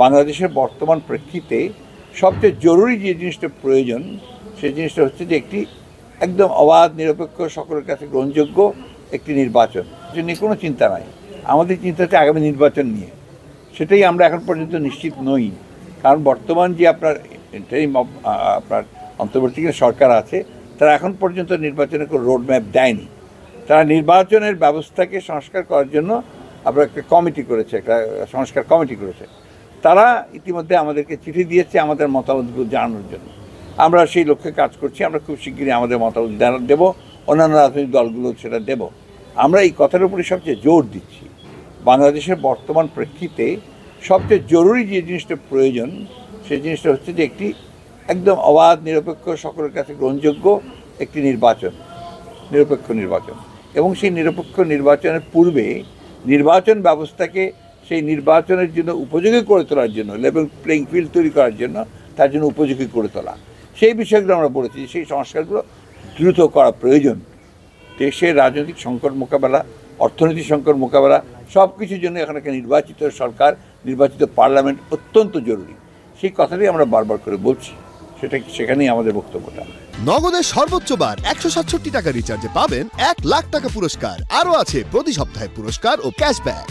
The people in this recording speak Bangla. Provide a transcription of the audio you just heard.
বাংলাদেশের বর্তমান প্রেক্ষিতে সবচেয়ে জরুরি যে জিনিসটা প্রয়োজন সেই জিনিসটা হচ্ছে যে একটি একদম অবাধ নিরপেক্ষ সকলের কাছে গ্রহণযোগ্য একটি নির্বাচন নিয়ে কোনো চিন্তা নাই। আমাদের চিন্তা হচ্ছে আগামী নির্বাচন নিয়ে, সেটাই আমরা এখন পর্যন্ত নিশ্চিত নই। কারণ বর্তমান যে আপনার অন্তর্বর্তীকালীন সরকার আছে তারা এখন পর্যন্ত নির্বাচনের কোনো রোডম্যাপ দেয়নি। তারা নির্বাচনের ব্যবস্থাকে সংস্কার করার জন্য আপনার একটা কমিটি করেছে, একটা সংস্কার কমিটি করেছে। তারা ইতিমধ্যে আমাদেরকে চিঠি দিয়েছে আমাদের মতামতগুলো জানানোর জন্য। আমরা সেই লক্ষ্যে কাজ করছি। আমরা খুব শিগগিরই আমাদের মতামত দেব, অন্যান্য রাজনৈতিক দলগুলো সেটা দেব। আমরা এই কথার উপরে সবচেয়ে জোর দিচ্ছি, বাংলাদেশের বর্তমান প্রেক্ষিতে সবচেয়ে জরুরি যে জিনিসটা প্রয়োজন সেই জিনিসটা হচ্ছে যে একটি একদম অবাধ নিরপেক্ষ সকলের কাছে গ্রহণযোগ্য একটি নিরপেক্ষ নির্বাচন। এবং সেই নিরপেক্ষ নির্বাচনের পূর্বে নির্বাচন ব্যবস্থাকে সেই নির্বাচনের জন্য উপযোগী করে তোলার জন্য, লেভেল প্লেইং ফিল্ড তৈরি করার জন্য তার জন্য উপযোগী করে তোলা, সেই বিষয়গুলো আমরা বলেছি। সেই সংস্কারগুলো দ্রুত করা প্রয়োজন। দেশের রাজনৈতিক সংকট মোকাবেলা, অর্থনৈতিক সংকট মোকাবেলা সব কিছুর জন্য এখন একটা নির্বাচিত সরকার, নির্বাচিত পার্লামেন্ট অত্যন্ত জরুরি। সেই কথাটাই আমরা বারবার করে বলছি, সেখানেই আমাদের বক্তব্যটা। নগদের সর্বোচ্চ বার 167 টাকা রিচার্জে পাবেন 1 লাখ টাকা পুরস্কার। আরও আছে প্রতি সপ্তাহে পুরস্কার ও ক্যাশব্যাক।